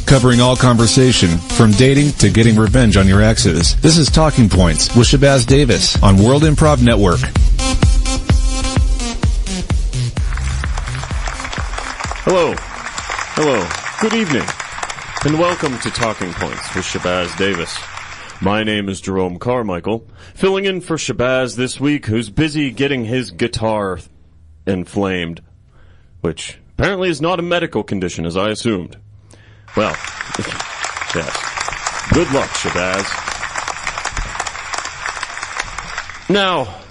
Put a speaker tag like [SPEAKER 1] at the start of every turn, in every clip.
[SPEAKER 1] Covering all conversation, from dating to getting revenge on your exes. This is Talking Points with Shabazz Davis on World Improv Network.
[SPEAKER 2] Hello. Good evening. And welcome to Talking Points with Shabazz Davis. My name is Jerome Carmichael, filling in for Shabazz this week, who's busy getting his guitar inflamed, which apparently is not a medical condition, as I assumed. Well, yes. Good luck, Shabazz. Now,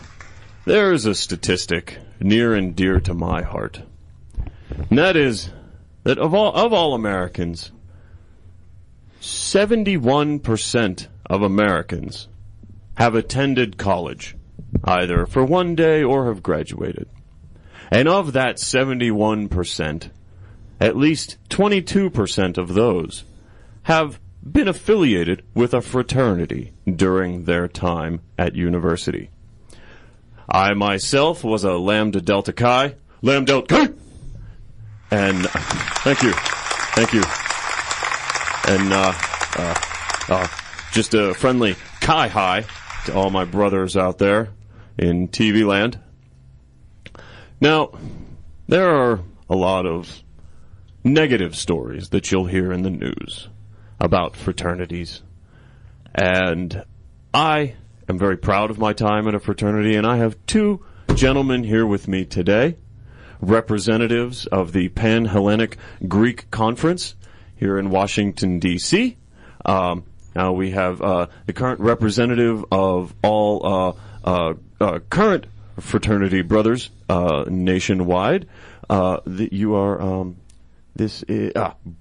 [SPEAKER 2] there is a statistic near and dear to my heart. And that is that of all Americans, 71% of Americans have attended college, either for one day or have graduated. And of that 71%, at least 22% of those have been affiliated with a fraternity during their time at university. I myself was a Lambda Delta Chi. Lambda Delta Chi! And thank you. And just a friendly Chi Hi to all my brothers out there in TV land. Now, there are a lot of negative stories that you'll hear in the news about fraternities. And I am very proud of my time at a fraternity, and I have two gentlemen here with me today, representatives of the Pan-Hellenic Greek Conference here in Washington, D.C. Now we have the current representative of all current fraternity brothers nationwide. You are this is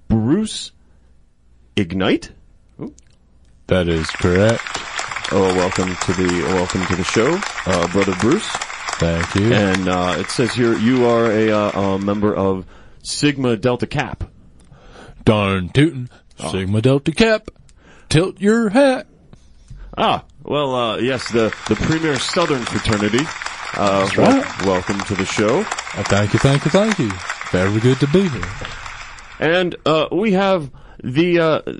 [SPEAKER 2] Bruce Ignite. Ooh.
[SPEAKER 3] That is correct.
[SPEAKER 2] Oh, welcome to the show, Brother Bruce.
[SPEAKER 3] Thank you.
[SPEAKER 2] And it says here you are a member of Sigma Delta Cap.
[SPEAKER 3] Darn tootin'. Sigma Delta Cap. Tilt your hat.
[SPEAKER 2] Well, yes, the premier Southern fraternity.
[SPEAKER 3] That's right.
[SPEAKER 2] Welcome to the show.
[SPEAKER 3] Thank you. Very good to be here.
[SPEAKER 2] And we have the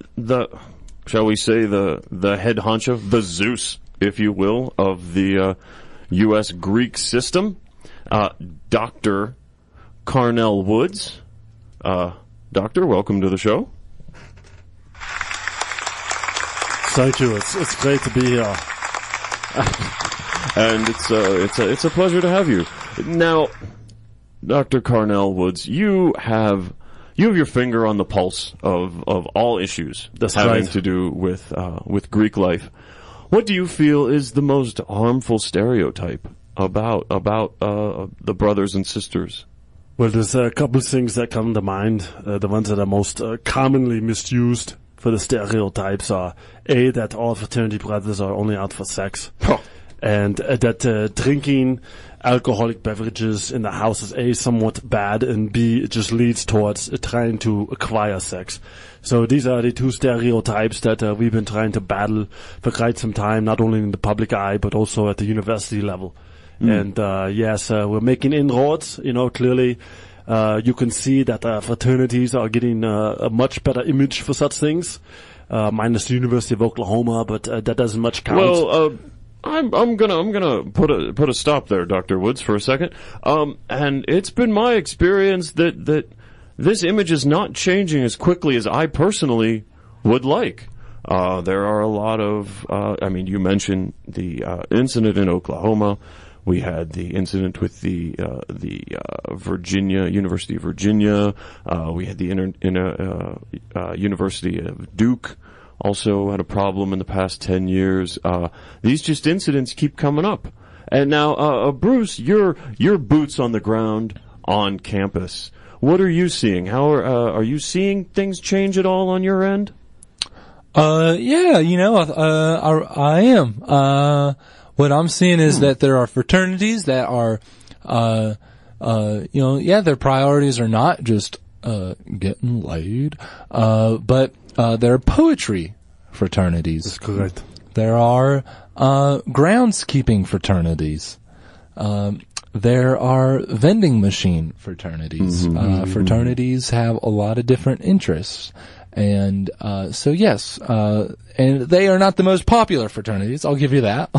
[SPEAKER 2] shall we say the head honcho, the Zeus, if you will, of the US Greek system, Dr. Carnell Woods. Doctor, welcome to the show.
[SPEAKER 4] Thank you. It's great to be here.
[SPEAKER 2] And it's a pleasure to have you. Now, Dr. Carnell Woods, you have your finger on the pulse of all issues
[SPEAKER 4] That's
[SPEAKER 2] having
[SPEAKER 4] right.
[SPEAKER 2] to do with Greek life. What do you feel is the most harmful stereotype about the brothers and sisters?
[SPEAKER 4] Well, there's a couple of things that come to mind. The ones that are most commonly misused for the stereotypes are A, that all fraternity brothers are only out for sex. And that drinking alcoholic beverages in the house is A, somewhat bad, and B, it just leads towards trying to acquire sex. So these are the two stereotypes that we've been trying to battle for quite some time, not only in the public eye, but also at the university level. And yes, we're making inroads. Clearly you can see that fraternities are getting a much better image for such things, minus the University of Oklahoma, but that doesn't much count.
[SPEAKER 2] Well, I'm gonna put a stop there, Dr. Woods, for a second. And it's been my experience that this image is not changing as quickly as I personally would like. There are a lot of, you mentioned the incident in Oklahoma. We had the incident with the Virginia, University of Virginia. We had the University of Duke. Also had a problem in the past 10 years. These just incidents keep coming up. And now, Bruce, your boots on the ground on campus. What are you seeing? How are you seeing things change at all on your end?
[SPEAKER 3] Yeah, I am. What I'm seeing is that there are fraternities that are, their priorities are not just, getting laid, but, there are poetry fraternities.
[SPEAKER 4] That's correct.
[SPEAKER 3] There are, groundskeeping fraternities. there are vending machine fraternities. Fraternities have a lot of different interests. And, so yes, and they are not the most popular fraternities, I'll give you that.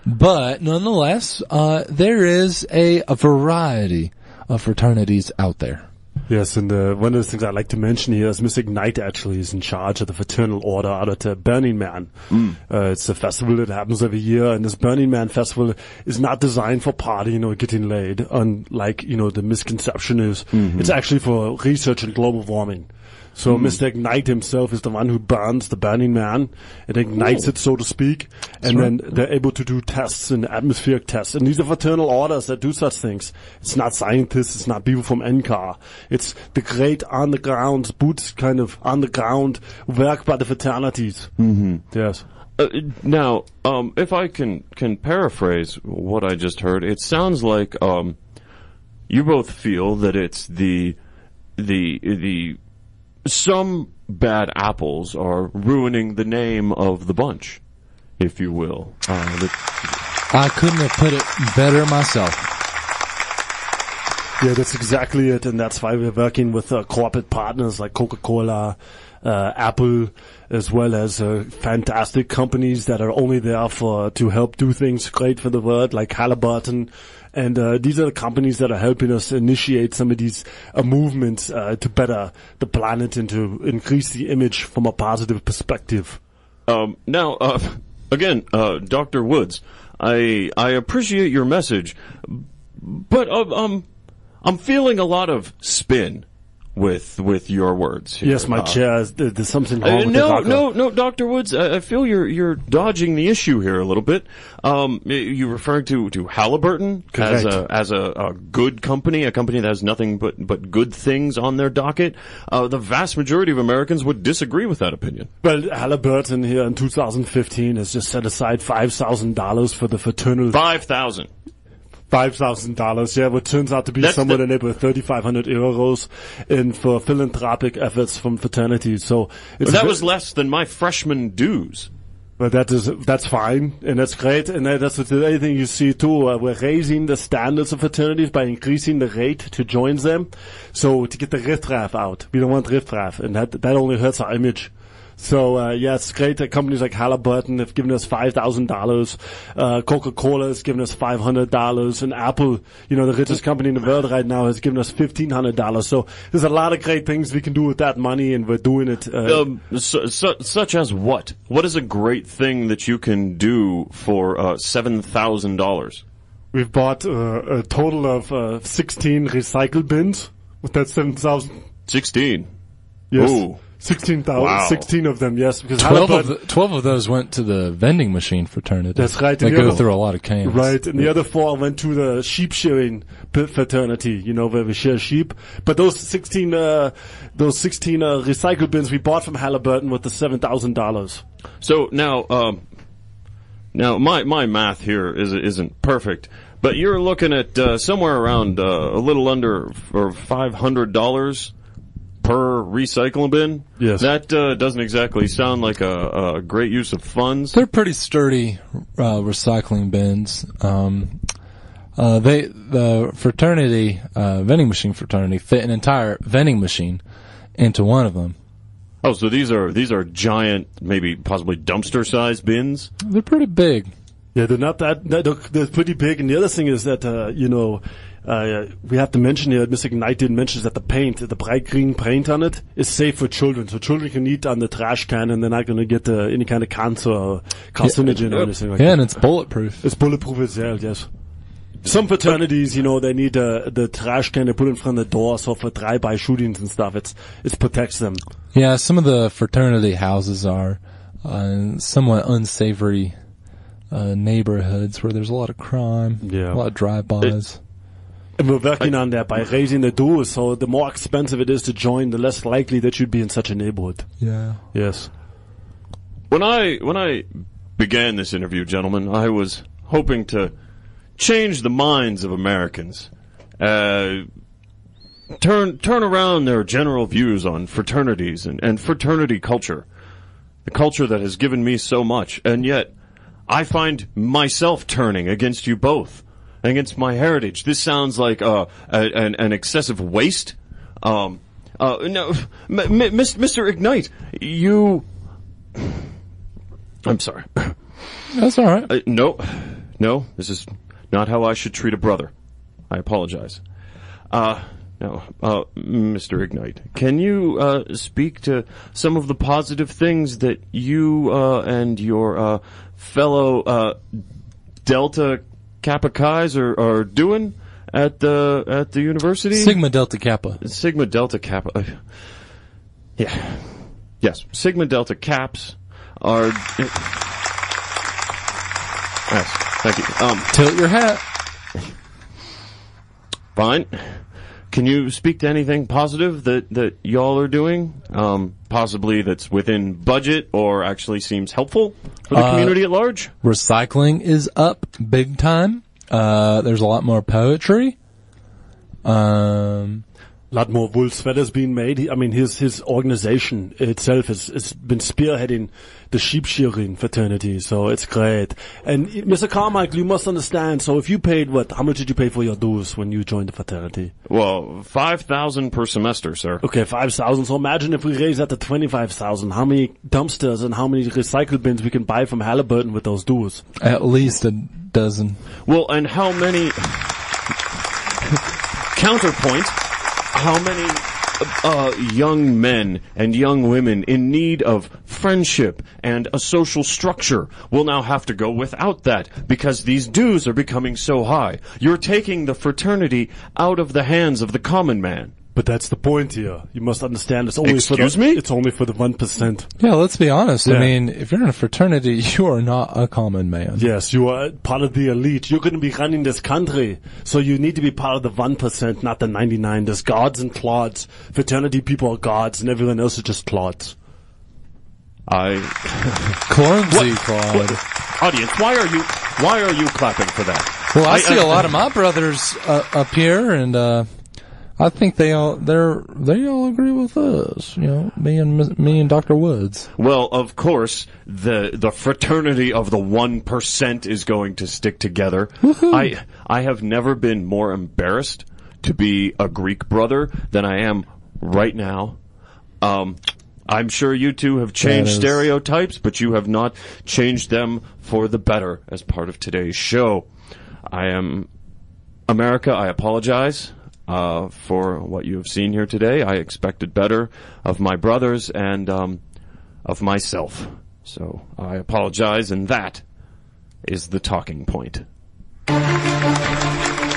[SPEAKER 3] But nonetheless, there is a variety of fraternities out there.
[SPEAKER 4] Yes, and one of the things I'd like to mention here is Miss Ignite actually is in charge of the fraternal order out at Burning Man. It's a festival that happens every year, and this Burning Man festival is not designed for partying or getting laid, unlike, the misconception is. It's actually for research in global warming. So Mr. Ignite himself is the one who burns the Burning Man. It ignites it, so to speak. And then they're able to do tests and atmospheric tests. And these are fraternal orders that do such things. It's not scientists. It's not people from NCAR. It's the great on-the-ground, boots kind of on-the-ground work by the fraternities. Yes.
[SPEAKER 2] Now, if I can paraphrase what I just heard, it sounds like you both feel that it's the some bad apples are ruining the name of the bunch, if you will.
[SPEAKER 3] I couldn't have put it better myself.
[SPEAKER 4] Yeah, that's exactly it, and that's why we're working with corporate partners like Coca-Cola, Apple, as well as fantastic companies that are only there to help do things great for the world, like Halliburton. And these are the companies that are helping us initiate some of these movements to better the planet and to increase the image from a positive perspective.
[SPEAKER 2] Now, again, Dr. Woods, I appreciate your message, but I'm feeling a lot of spin with your words here.
[SPEAKER 4] Yes, my chair. There's something wrong with
[SPEAKER 2] No, Dr. Woods. I feel you're dodging the issue here a little bit. You referring to Halliburton as a good company, a company that has nothing but good things on their docket. The vast majority of Americans would disagree with that opinion.
[SPEAKER 4] Well, Halliburton here in 2015 has just set aside $5,000 for the fraternal. $5,000, yeah, what turns out to be somewhere in the neighborhood of 3,500 euros for philanthropic efforts from fraternities. So
[SPEAKER 2] that was less than my freshman dues.
[SPEAKER 4] But that's fine, and that's great, and that's the other thing you see too. We're raising the standards of fraternities by increasing the rate to join them, so to get the riffraff out. We don't want riffraff, and that only hurts our image. So, it's great that companies like Halliburton have given us $5,000. Coca-Cola has given us $500. And Apple, the richest company in the world right now, has given us $1,500. So there's a lot of great things we can do with that money, and we're doing it.
[SPEAKER 2] Such as what? What is a great thing that you can do for $7,000?
[SPEAKER 4] We've bought a total of 16 recycle bins with that 7,000.
[SPEAKER 2] 16?
[SPEAKER 4] Yes.
[SPEAKER 2] Ooh.
[SPEAKER 4] 16,000,
[SPEAKER 2] wow.
[SPEAKER 4] 16 of them, yes. Because
[SPEAKER 3] 12 of those went to the vending machine fraternity.
[SPEAKER 4] That's right.
[SPEAKER 3] They go through a lot of cans.
[SPEAKER 4] Right, and the other 4 went to the sheep shearing fraternity, where we share sheep. But those 16 recycle bins we bought from Halliburton with the $7,000.
[SPEAKER 2] So now my math here isn't perfect, but you're looking at somewhere around a little under or $500 per recycling bin.
[SPEAKER 4] Yes.
[SPEAKER 2] That doesn't exactly sound like a great use of funds.
[SPEAKER 3] They're pretty sturdy recycling bins. The fraternity, vending machine fraternity, fit an entire vending machine into one of them.
[SPEAKER 2] Oh, so these are giant, maybe possibly dumpster-sized bins?
[SPEAKER 3] They're pretty big.
[SPEAKER 4] Yeah, they're not they're pretty big. And the other thing is that, we have to mention here, Mr. Ignite didn't mention that the bright green paint on it is safe for children. So children can eat on the trash can and they're not going to get any kind of cancer or carcinogen or anything like that.
[SPEAKER 3] Yeah, and it's bulletproof.
[SPEAKER 4] It's bulletproof as well, yes. Some fraternities, they need the trash can they put in front of the door, so for drive-by shootings and stuff, it protects them.
[SPEAKER 3] Yeah, some of the fraternity houses are somewhat unsavory neighborhoods where there's a lot of crime, a lot of drive-bys.
[SPEAKER 4] And we're working on that by raising the dues, so the more expensive it is to join, the less likely that you'd be in such a neighborhood.
[SPEAKER 3] Yeah.
[SPEAKER 4] Yes.
[SPEAKER 2] When I began this interview, gentlemen, I was hoping to change the minds of Americans, turn around their general views on fraternities and fraternity culture, the culture that has given me so much, and yet I find myself turning against you both. against my heritage. This sounds like an excessive waste. No, Mr. Ignite, you. I'm sorry.
[SPEAKER 3] That's all right.
[SPEAKER 2] No, this is not how I should treat a brother. I apologize. No, Mr. Ignite, can you speak to some of the positive things that you and your fellow Delta Kappa Chi's are doing at the university?
[SPEAKER 3] Sigma Delta Kappa.
[SPEAKER 2] Sigma Delta Kappa. Yeah. Yes. Sigma Delta Caps are. Yes. Thank you.
[SPEAKER 3] Tilt your hat.
[SPEAKER 2] Fine. Can you speak to anything positive that y'all are doing? Possibly that's within budget or actually seems helpful for the community at large?
[SPEAKER 3] Recycling is up big time. There's a lot more poetry.
[SPEAKER 4] A lot more wool sweaters being made. I mean, his organization itself has been spearheading the sheep shearing fraternity, so it's great. And Mr. Carmichael, you must understand, so if you paid, how much did you pay for your dues when you joined the fraternity?
[SPEAKER 2] Well, $5,000 per semester, sir.
[SPEAKER 4] Okay, 5,000. So imagine if we raise that to 25,000. How many dumpsters and how many recycle bins we can buy from Halliburton with those dues?
[SPEAKER 3] At least a dozen.
[SPEAKER 2] Well, and how many... Counterpoint... How many young men and young women in need of friendship and a social structure will now have to go without that because these dues are becoming so high? You're taking the fraternity out of the hands of the common man.
[SPEAKER 4] But that's the point here. You must understand it's only it's only for the 1%.
[SPEAKER 3] Yeah, let's be honest.
[SPEAKER 4] Yeah.
[SPEAKER 3] I mean, if you're in a fraternity, you are not a common man.
[SPEAKER 4] Yes, you are part of the elite. You're going to be running this country. So you need to be part of the 1%, not the 99. There's gods and clods. Fraternity people are gods and everyone else is just clods.
[SPEAKER 3] Clumsy clod.
[SPEAKER 2] Audience, why are you clapping for that?
[SPEAKER 3] Well, I see a lot of my brothers up here, and I think they all agree with us. You know, me and Dr. Woods.
[SPEAKER 2] Well, of course, the fraternity of the 1% is going to stick together. Woohoo. I have never been more embarrassed to be a Greek brother than I am right now. I'm sure you two have changed stereotypes, but you have not changed them for the better as part of today's show. I am America. I apologize for what you have seen here today. I expected better of my brothers and of myself. So I apologize, and that is the talking point.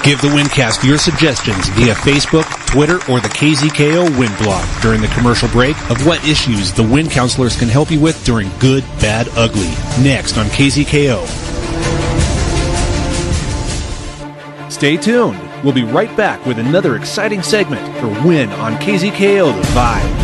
[SPEAKER 1] Give the Windcast your suggestions via Facebook, Twitter, or the KZKO Wind blog during the commercial break of what issues the Wind counselors can help you with during Good, Bad, Ugly. Next on KZKO. Stay tuned. We'll be right back with another exciting segment for Win on KZKO The Vibe.